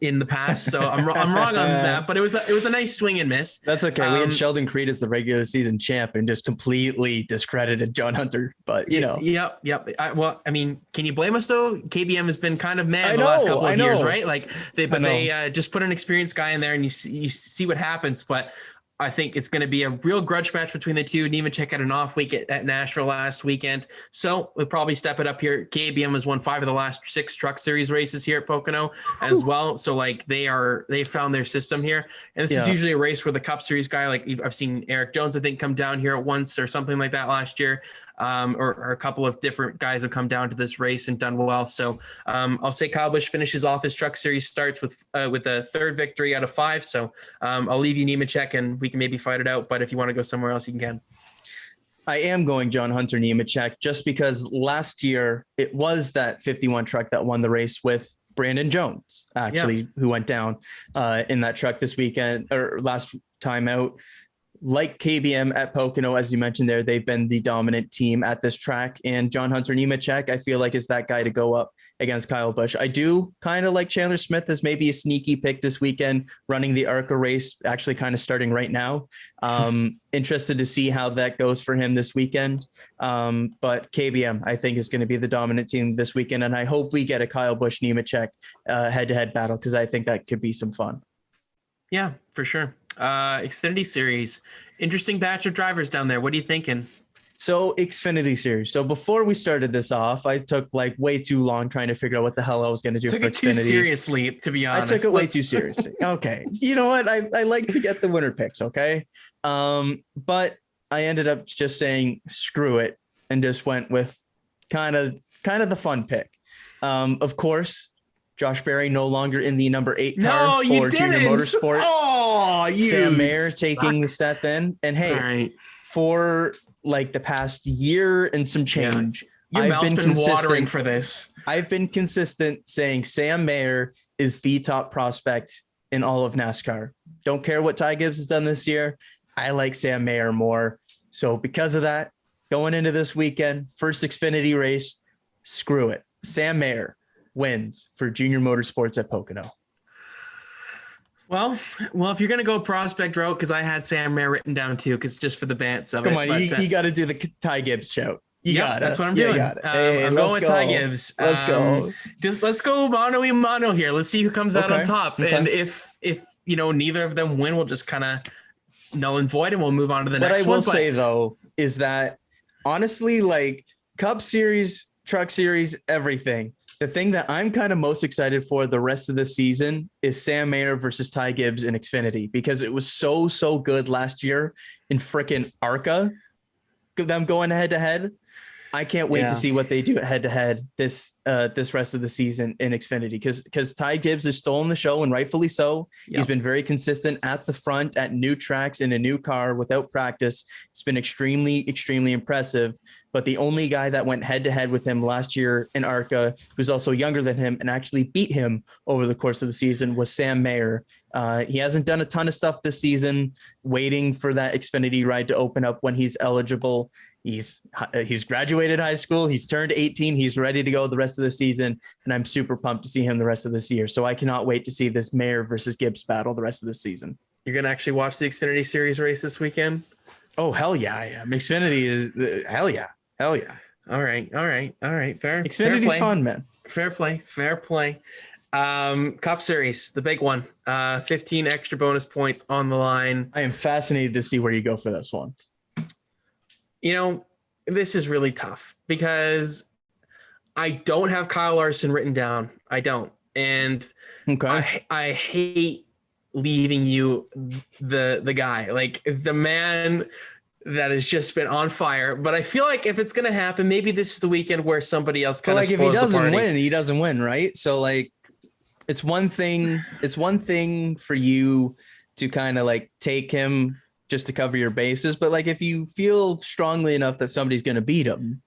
in the past, so I'm wrong on that, but it was a nice swing and miss. That's okay. We had Sheldon Creed as the regular season champ and just completely discredited John Hunter, but Yep. I mean, can you blame us though? KBM has been kind of mad the last couple of years, right? Like they just put an experienced guy in there and you see what happens, but I think it's going to be a real grudge match between the two. Nemechek had an off week at Nashville last weekend, so we'll probably step it up here. KBM has won 5 of the last 6 Truck Series races here at Pocono as well. So like they found their system here, and this is usually a race where the Cup Series guy, like I've seen Eric Jones, I think, come down here at once or something like that last year. or a couple of different guys have come down to this race and done well. So I'll say Kyle Busch finishes off his Truck Series starts with a third victory out of 5. So I'll leave you Nemechek, and we can maybe fight it out. But if you want to go somewhere else, you can. I am going John Hunter Nemechek just because last year it was that 51 truck that won the race with Brandon Jones, actually, who went down in that truck this weekend or last time out. Like KBM at Pocono, as you mentioned there, they've been the dominant team at this track. And John Hunter Nemechek, I feel like, is that guy to go up against Kyle Busch. I do kind of like Chandler Smith as maybe a sneaky pick this weekend, running the ARCA race, actually kind of starting right now. Interested to see how that goes for him this weekend. But KBM, I think, is going to be the dominant team this weekend. And I hope we get a Kyle Busch Nemechek head-to-head battle, because I think that could be some fun. Yeah, for sure. Xfinity Series, interesting batch of drivers down there. What are you thinking? So Xfinity Series. So before we started this off, I took like way too long trying to figure out what the hell I was going to do for Xfinity. Took it too seriously, to be honest. I took it way too seriously. Okay. You know what? I like to get the winner picks. Okay. But I ended up just saying, screw it, and just went with kind of the fun pick. Of course, Josh Berry no longer in the number 8 car for Junior Motorsports. Oh, Sam Mayer taking the step in. And hey, for like the past year and some change, your mouth's been watering for this. I've been consistent saying Sam Mayer is the top prospect in all of NASCAR. Don't care what Ty Gibbs has done this year. I like Sam Mayer more. So because of that, going into this weekend, first Xfinity race, screw it. Sam Mayer wins for Junior Motorsports at Pocono. Well, if you're going to go prospect route, because I had Sam Mayer written down too, because just for the bants of Come on, you got to do the Ty Gibbs shout. That's what I'm doing. Hey, I'm going with Ty Gibbs. Let's go. Let's go mano a mano here. Let's see who comes out on top. Okay. And if neither of them win, we'll just kind of null and void, and we'll move on to the next one. What I will say though is that honestly, like Cup Series, Truck Series, everything. The thing that I'm kind of most excited for the rest of the season is Sam Mayer versus Ty Gibbs in Xfinity, because it was so good last year in frickin' ARCA, them going head to head. I can't wait to see what they do head to head this rest of the season in Xfinity, because Ty Gibbs is still in the show, and rightfully so. Yep. He's been very consistent at the front at new tracks in a new car without practice. It's been extremely impressive. But the only guy that went head to head with him last year in ARCA, who's also younger than him and actually beat him over the course of the season, was Sam Mayer. He hasn't done a ton of stuff this season, waiting for that Xfinity ride to open up when he's eligible. He's graduated high school. He's turned 18. He's ready to go the rest of the season. And I'm super pumped to see him the rest of this year. So I cannot wait to see this Mayer versus Gibbs battle the rest of the season. You're going to actually watch the Xfinity Series race this weekend? Oh, hell yeah, I am. Xfinity is hell yeah. Hell yeah. All right. Fair. Xfinity's fun, man. Fair play. Cup Series, the big one. 15 extra bonus points on the line. I am fascinated to see where you go for this one. This is really tough because I don't have Kyle Larson written down. I don't. And I hate leaving you the guy, like the man that has just been on fire. But I feel like if it's going to happen, maybe this is the weekend where somebody else kind of if he doesn't win, he doesn't win, right? So like it's one thing for you to kind of like take him just to cover your bases. But like, if you feel strongly enough that somebody's going to beat him,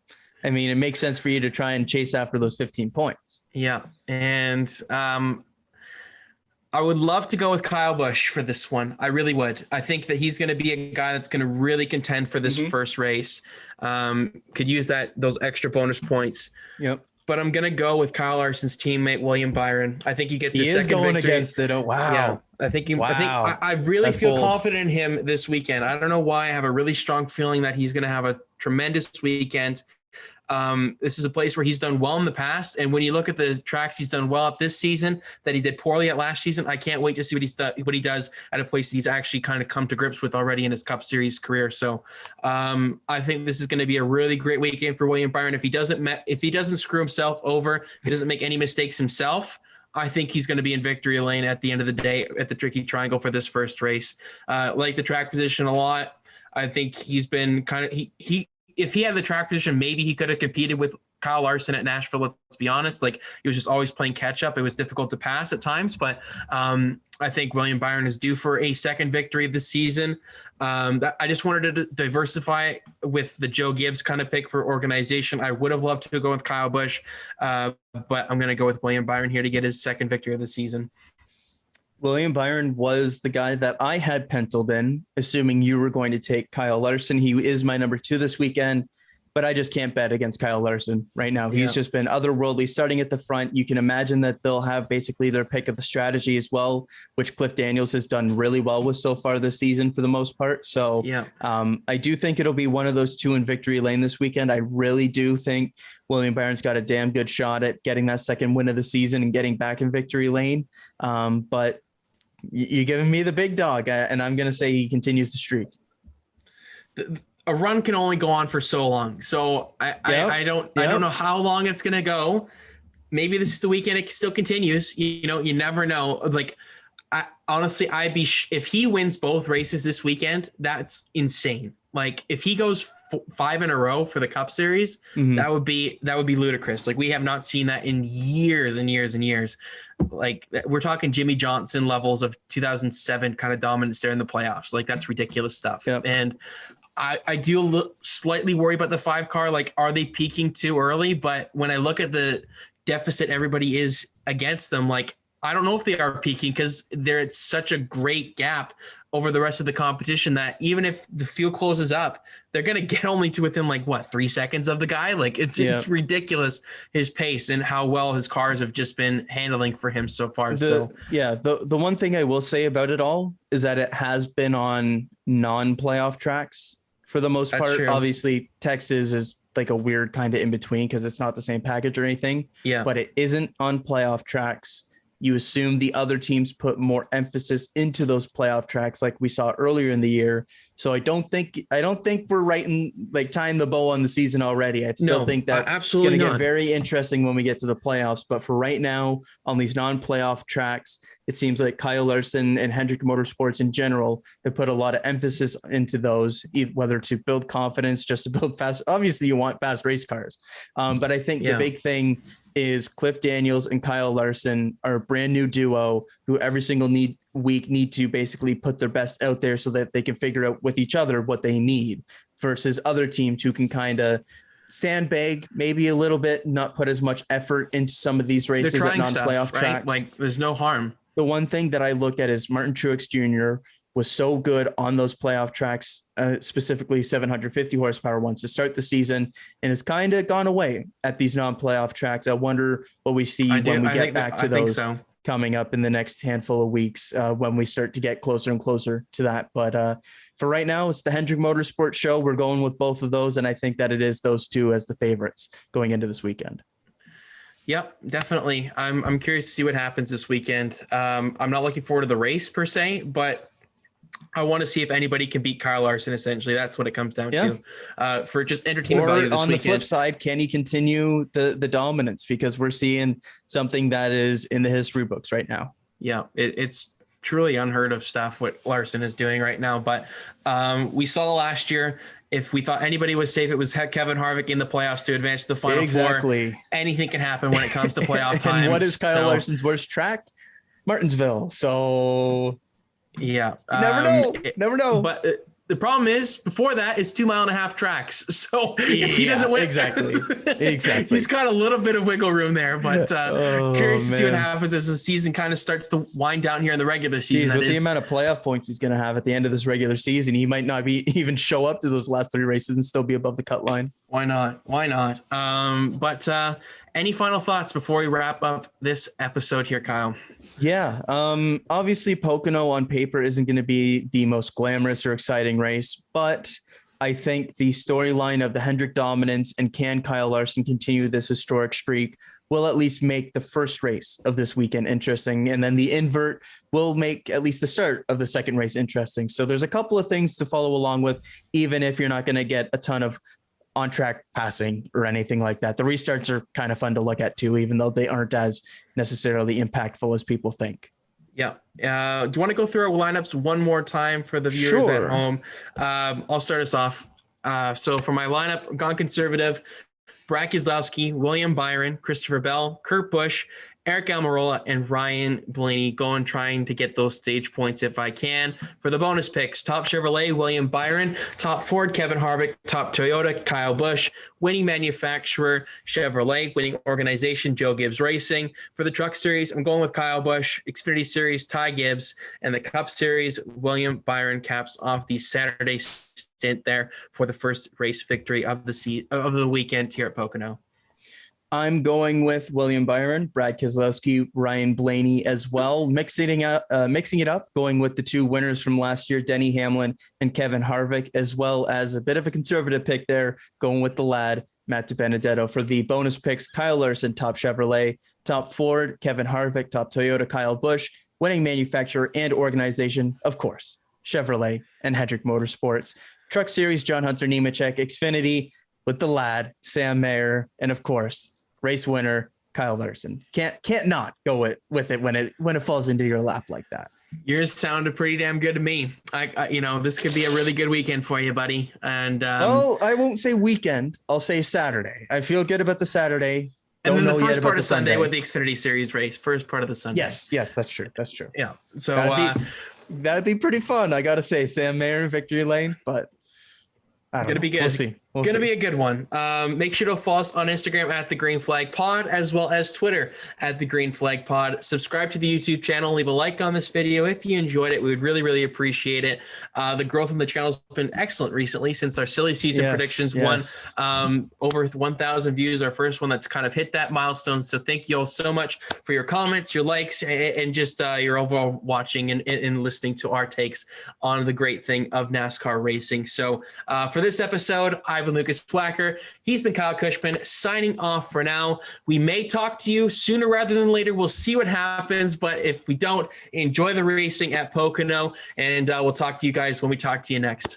I mean, it makes sense for you to try and chase after those 15 points. Yeah. And I would love to go with Kyle Busch for this one. I really would. I think that he's going to be a guy that's going to really contend for this first race. Could use those extra bonus points. Yep. But I'm going to go with Kyle Larson's teammate, William Byron. I think he gets his second going victory. Against it. Oh, wow. Yeah, I really feel confident in him this weekend. I don't know why. I have a really strong feeling that he's going to have a tremendous weekend. This is a place where he's done well in the past. And when you look at the tracks he's done well at this season that he did poorly at last season, I can't wait to see what he does at a place that he's actually kind of come to grips with already in his Cup Series career. So I think this is going to be a really great weekend for William Byron. If he doesn't screw himself over, if he doesn't make any mistakes himself, I think he's going to be in victory lane at the end of the day at the Tricky Triangle for this first race. Like the track position a lot. I think he's been if he had the track position, maybe he could have competed with Kyle Larson at Nashville. Let's be honest. Like, he was just always playing catch up. It was difficult to pass at times, but I think William Byron is due for a second victory this season. I just wanted to diversify with the Joe Gibbs kind of pick for organization. I would have loved to go with Kyle Busch, but I'm going to go with William Byron here to get his second victory of the season. William Byron was the guy that I had penciled in, assuming you were going to take Kyle Larson. He is my number 2 this weekend, but I just can't bet against Kyle Larson right now. He's just been otherworldly starting at the front. You can imagine that they'll have basically their pick of the strategy as well, which Cliff Daniels has done really well with so far this season for the most part. So I do think it'll be one of those 2 in victory lane this weekend. I really do think William Byron's got a damn good shot at getting that second win of the season and getting back in victory lane. But you're giving me the big dog, and I'm going to say he continues the streak. A run can only go on for so long. So I don't know how long it's going to go. Maybe this is the weekend. It still continues. You never know. Like, honestly, if he wins both races this weekend, that's insane. Like, if he goes 5 in a row for the Cup Series, that would be ludicrous. Like, we have not seen that in years and years and years. Like, we're talking Jimmy Johnson levels of 2007 kind of dominance there in the playoffs. Like, that's ridiculous stuff. Yep. And I do slightly worry about the 5 car. Like, are they peaking too early? But when I look at the deficit everybody is against them, like, I don't know if they are peaking, because they're at such a great gap over the rest of the competition that even if the field closes up, they're going to get only to within 3 seconds of the guy. Like, it's ridiculous, his pace and how well his cars have just been handling for him so far. The one thing I will say about it all is that it has been on non-playoff tracks for the most part. True. Obviously, Texas is like a weird kind of in between because it's not the same package or anything. Yeah, but it isn't on playoff tracks. You assume the other teams put more emphasis into those playoff tracks like we saw earlier in the year. So I don't think we're tying the bow on the season already. I still think that it's going to get very interesting when we get to the playoffs. But for right now, on these non-playoff tracks, it seems like Kyle Larson and Hendrick Motorsports in general have put a lot of emphasis into those, whether to build confidence, just to build fast. Obviously, you want fast race cars. But I think the big thing is Cliff Daniels and Kyle Larson are a brand new duo who every single week need to basically put their best out there so that they can figure out with each other what they need, versus other teams who can kind of sandbag maybe a little bit, not put as much effort into some of these races at non-playoff tracks. Like, there's no harm. The one thing that I look at is Martin Truex Jr. was so good on those playoff tracks, specifically 750 horsepower ones to start the season, and has kind of gone away at these non-playoff tracks. I wonder what we see when we get back to those coming up in the next handful of weeks, when we start to get closer and closer to that. But for right now, it's the Hendrick Motorsports show. We're going with both of those, and I think that it is those two as the favorites going into this weekend. Yep, definitely. I'm curious to see what happens this weekend. I'm not looking forward to the race per se, but I want to see if anybody can beat Kyle Larson. Essentially, that's what it comes down to, for just entertainment value this weekend. On the flip side, can he continue the dominance? Because we're seeing something that is in the history books right now. Yeah, it's truly unheard of stuff what Larson is doing right now. But we saw last year, if we thought anybody was safe, it was Kevin Harvick in the playoffs to advance to the final four. Anything can happen when it comes to playoff time. And what is Kyle Larson's worst track? Martinsville. So yeah, never know. But the problem is, before that, it's 2.5 mile tracks. So if he doesn't win, exactly, he's got a little bit of wiggle room there. But curious to see what happens as the season kind of starts to wind down here in the regular season. With the amount of playoff points he's going to have at the end of this regular season, he might not even show up to those last 3 races and still be above the cut line. Why not? But any final thoughts before we wrap up this episode here, Kyle? Yeah. Obviously Pocono on paper isn't going to be the most glamorous or exciting race, but I think the storyline of the Hendrick dominance and can Kyle Larson continue this historic streak will at least make the first race of this weekend interesting. And then the invert will make at least the start of the second race interesting. So there's a couple of things to follow along with, even if you're not going to get a ton of on-track passing or anything like that. The restarts are kind of fun to look at too, even though they aren't as necessarily impactful as people think. Yeah. Do you want to go through our lineups one more time for the viewers at home? I'll start us off. So for my lineup, gone conservative. Brad Keselowski, William Byron, Christopher Bell, Kurt Busch, Eric Almirola, and Ryan Blaney going trying to get those stage points if I can. For the bonus picks, top Chevrolet, William Byron, top Ford, Kevin Harvick, top Toyota, Kyle Busch, winning manufacturer, Chevrolet, winning organization, Joe Gibbs Racing. For the Truck Series, I'm going with Kyle Busch, Xfinity Series, Ty Gibbs, and the Cup Series, William Byron caps off the Saturday stint there for the first race victory of the weekend here at Pocono. I'm going with William Byron, Brad Keselowski, Ryan Blaney as well. Mixing it up, going with the two winners from last year, Denny Hamlin and Kevin Harvick, as well as a bit of a conservative pick there, going with the lad, Matt DiBenedetto. For the bonus picks, Kyle Larson, top Chevrolet, top Ford, Kevin Harvick, top Toyota, Kyle Busch, winning manufacturer and organization, of course, Chevrolet and Hendrick Motorsports. Truck Series, John Hunter Nemechek, Xfinity with the lad, Sam Mayer, and of course, race winner, Kyle Larson. Can't not go with it when it falls into your lap like that. Yours sounded pretty damn good to me. I this could be a really good weekend for you, buddy. And I won't say weekend. I'll say Saturday. I feel good about the Saturday. And then the first part of Sunday with the Xfinity Series race. First part of the Sunday. Yes, that's true. That's true. Yeah. So that'd be pretty fun. I gotta say, Sam Mayer, victory lane, but Gonna be good. We'll see. Gonna be a good one. Make sure to follow us on Instagram at The Green Flag Pod, as well as Twitter at The Green Flag Pod. Subscribe to the YouTube channel. Leave a like on this video if you enjoyed it. We would really, really appreciate it. The growth on the channel has been excellent recently since our silly season predictions won over 1,000 views. Our first one that's kind of hit that milestone. So thank you all so much for your comments, your likes, and just your overall watching and listening to our takes on the great thing of NASCAR racing. So for this episode, I've been Lukas Wacker. He's been Kyle Cushman, signing off for now. We may talk to you sooner rather than later. We'll see what happens, but if we don't, enjoy the racing at Pocono, and we'll talk to you guys when we talk to you next.